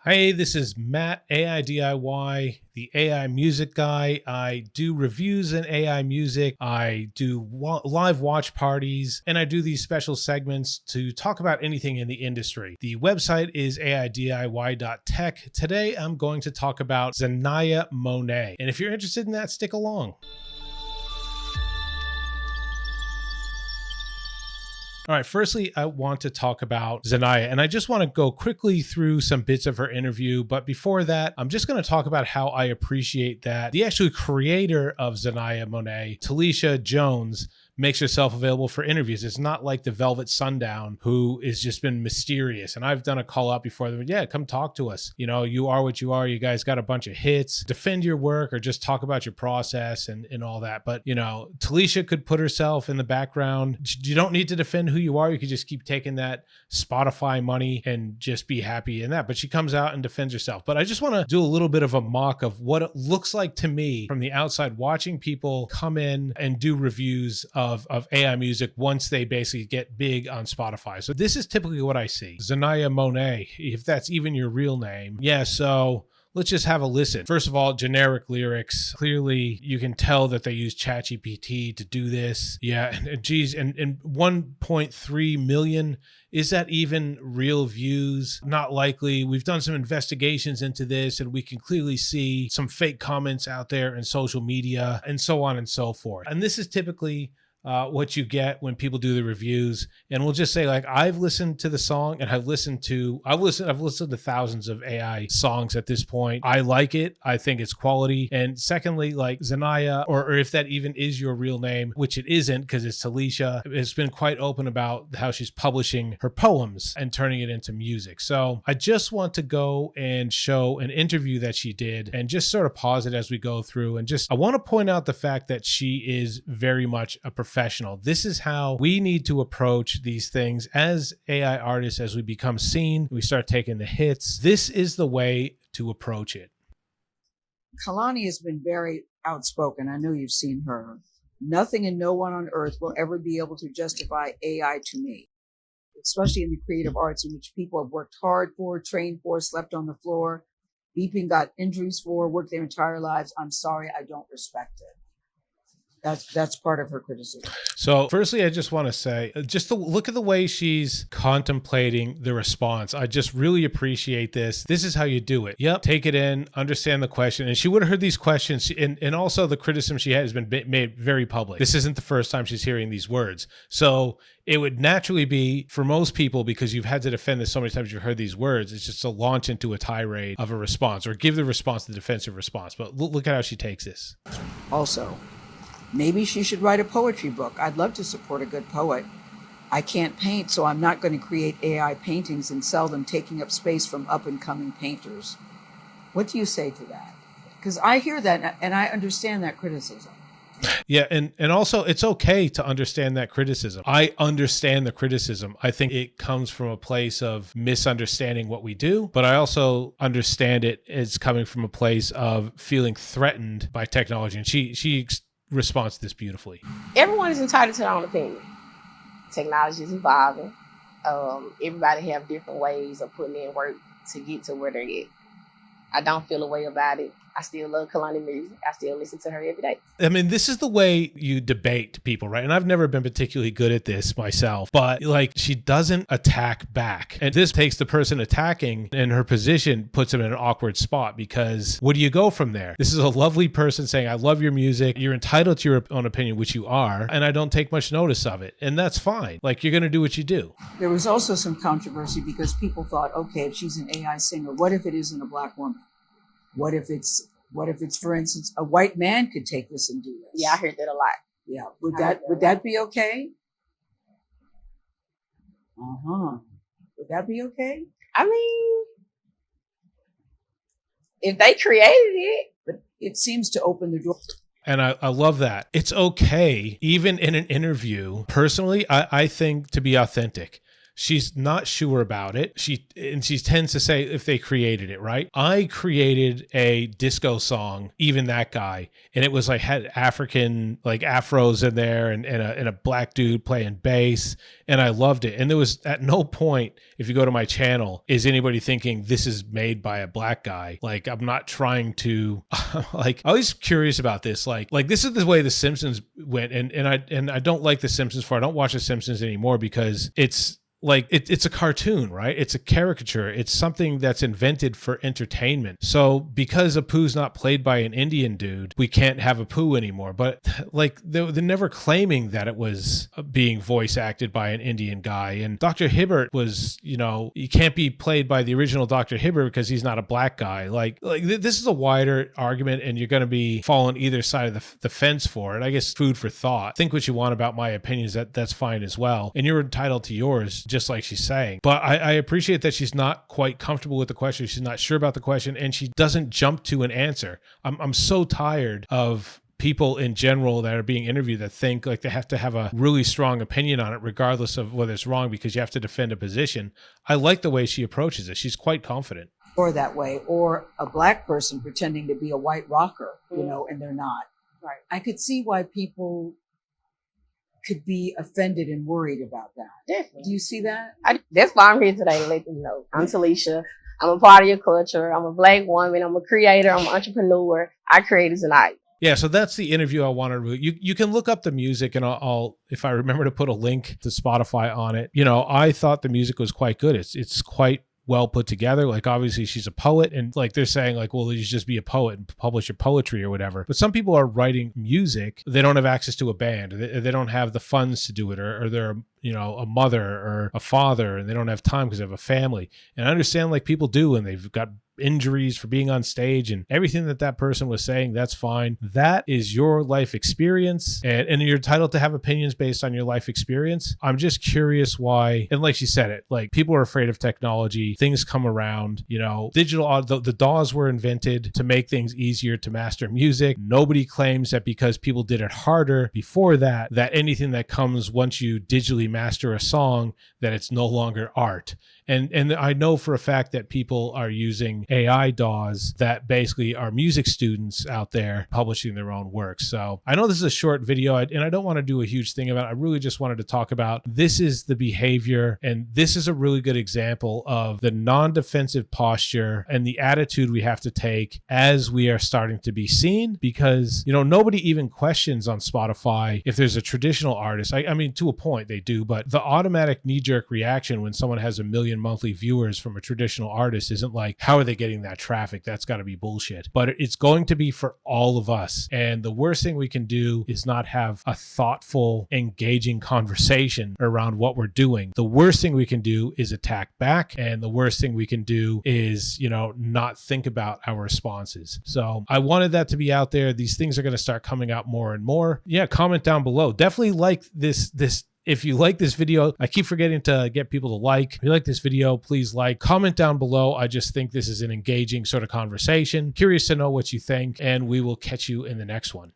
Hey, this is Matt, AI DIY, the AI music guy. I do reviews in AI music. I do live watch parties, and I do these special segments to talk about anything in the industry. The website is aidiy.tech. Today, I'm going to talk about Xania Monet. And if you're interested in that, stick along. All right, firstly, I want to talk about Xania, and I just want to go quickly through some bits of her interview. But before that, I'm just going to talk about how I appreciate that the actual creator of Xania Monet, Talisha Jones, makes herself available for interviews. It's not like the Velvet Sundown, who has just been mysterious. And I've done a call out before them. Yeah, come talk to us. You know, you are what you are. You guys got a bunch of hits. Defend your work or just talk about your process and all that. But, you know, Talisha could put herself in the background. You don't need to defend who you are. You could just keep taking that Spotify money and just be happy in that. But she comes out and defends herself. But I just want to do a little bit of a mock of what it looks like to me from the outside, watching people come in and do reviews of AI music once they basically get big on Spotify. So this is typically what I see. Xania Monet, if that's even your real name. Yeah, so let's just have a listen. First of all, generic lyrics. Clearly, you can tell that they use ChatGPT to do this. Yeah, and geez, and 1.3 million, is that even real views? Not likely. We've done some investigations into this, and we can clearly see some fake comments out there in social media and so on and so forth. And this is typically what you get when people do the reviews. And we'll just say, like, I've listened to the song and I've listened to thousands of AI songs at this point. I like it. I think it's quality. And secondly, like Xania, or if that even is your real name, which it isn't because it's Talisha, has been quite open about how she's publishing her poems and turning it into music. So I just want to go and show an interview that she did and just sort of pause it as we go through. And just, I want to point out the fact that she is very much a professional. This is how we need to approach these things as AI artists. As we become seen, we start taking the hits. This is the way to approach it. Kalani has been very outspoken. I know you've seen her. Nothing and no one on earth will ever be able to justify AI to me, especially in the creative arts, in which people have worked hard for, trained for, slept on the floor, beeping, got injuries for, worked their entire lives. I'm sorry, I don't respect it. That's part of her criticism. So firstly, I just want to say, just to look at the way she's contemplating the response. I just really appreciate this. This is how you do it. Yep. Take it in, understand the question. And she would have heard these questions. And also the criticism she has been made very public. This isn't the first time she's hearing these words. So it would naturally be, for most people, because you've had to defend this so many times, you've heard these words, it's just to launch into a tirade of a response or give the response the defensive response. But look at how she takes this. Also, maybe she should write a poetry book. I'd love to support a good poet. I can't paint, so I'm not going to create AI paintings and sell them, taking up space from up-and-coming painters. What do you say to that? Because I hear that and I understand that criticism. Yeah, and also it's okay to understand that criticism. I understand the criticism. I think it comes from a place of misunderstanding what we do, but I also understand it as coming from a place of feeling threatened by technology. And she responds to this beautifully. Everyone is entitled to their own opinion. Technology is evolving. Everybody have different ways of putting in work to get to where they're at. I don't feel a way about it. I still love Kalani music. I still listen to her every day. I mean, this is the way you debate people, right? And I've never been particularly good at this myself, but like, she doesn't attack back. And this takes the person attacking, and her position puts them in an awkward spot, because where do you go from there? This is a lovely person saying, I love your music. You're entitled to your own opinion, which you are, and I don't take much notice of it. And that's fine. Like, you're going to do what you do. There was also some controversy because people thought, okay, if she's an AI singer, what if it isn't a Black woman? What if it's, for instance, a white man could take this and do this? Yeah, I heard that a lot. Yeah. Would that be okay? Would that be okay? I mean, if they created it. But it seems to open the door. And I love that. It's okay, even in an interview. Personally, I think, to be authentic. she's not sure about it. She tends to say if they created it, right? I created a disco song, even that guy, and it was like had African like afros in there and a black dude playing bass, and I loved it. And there was at no point, if you go to my channel, is anybody thinking this is made by a black guy. Like I'm not trying to like I was curious about this. Like this is the way the Simpsons went, and I don't like the Simpsons I don't watch the Simpsons anymore because it's like it's a cartoon, right? It's a caricature. It's something that's invented for entertainment. So because Apu's not played by an Indian dude, we can't have Apu anymore. But like they're never claiming that it was being voice acted by an Indian guy. And Dr. Hibbert was, he can't be played by the original Dr. Hibbert because he's not a black guy. Like this is a wider argument, and you're going to be falling either side of the fence for it. I guess food for thought. Think what you want about my opinions. That's fine as well, and you're entitled to yours, just like she's saying. But I appreciate that she's not quite comfortable with the question. She's not sure about the question, and she doesn't jump to an answer. I'm so tired of people in general that are being interviewed that think like they have to have a really strong opinion on it, regardless of whether it's wrong, because you have to defend a position. I like the way she approaches it. She's quite confident. Or that way, or a black person pretending to be a white rocker, and they're not. Right. I could see why people could be offended and worried about that. Definitely. Do you see that? That's why I'm here today to let them know. I'm Talisha. I'm a part of your culture. I'm a black woman. I'm a creator. I'm an entrepreneur. I created tonight. Yeah, so that's the interview I wanted to. You can look up the music, and I'll if I remember to put a link to Spotify on it. I thought the music was quite good. It's quite well put together. Like obviously she's a poet, and like they're saying like, well, you should just be a poet and publish your poetry or whatever. But some people are writing music. They don't have access to a band. They don't have the funds to do it, or they're a mother or a father, and they don't have time because they have a family. And I understand like people do, and they've got injuries for being on stage and everything that person was saying. That's fine. That is your life experience, and you're entitled to have opinions based on your life experience. I'm just curious why, and like she said it, like people are afraid of technology. Things come around, digital, the DAWs were invented to make things easier to master music. Nobody claims that because people did it harder before that anything that comes once you digitally master a song, that it's no longer art. And I know for a fact that people are using AI DAWs that basically are music students out there publishing their own work. So I know this is a short video, and I don't want to do a huge thing about it. I really just wanted to talk about this is the behavior, and this is a really good example of the non-defensive posture and the attitude we have to take as we are starting to be seen, because, nobody even questions on Spotify if there's a traditional artist. I mean, to a point they do, but the automatic knee-jerk reaction when someone has 1 million monthly viewers from a traditional artist isn't like, how are they getting that traffic? That's got to be bullshit. But it's going to be for all of us. And the worst thing we can do is not have a thoughtful, engaging conversation around what we're doing. The worst thing we can do is attack back. And the worst thing we can do is, not think about our responses. So I wanted that to be out there. These things are going to start coming out more and more. Yeah, comment down below. Definitely like this. If you like this video, I keep forgetting to get people to like. If you like this video, please like, comment down below. I just think this is an engaging sort of conversation. Curious to know what you think, and we will catch you in the next one.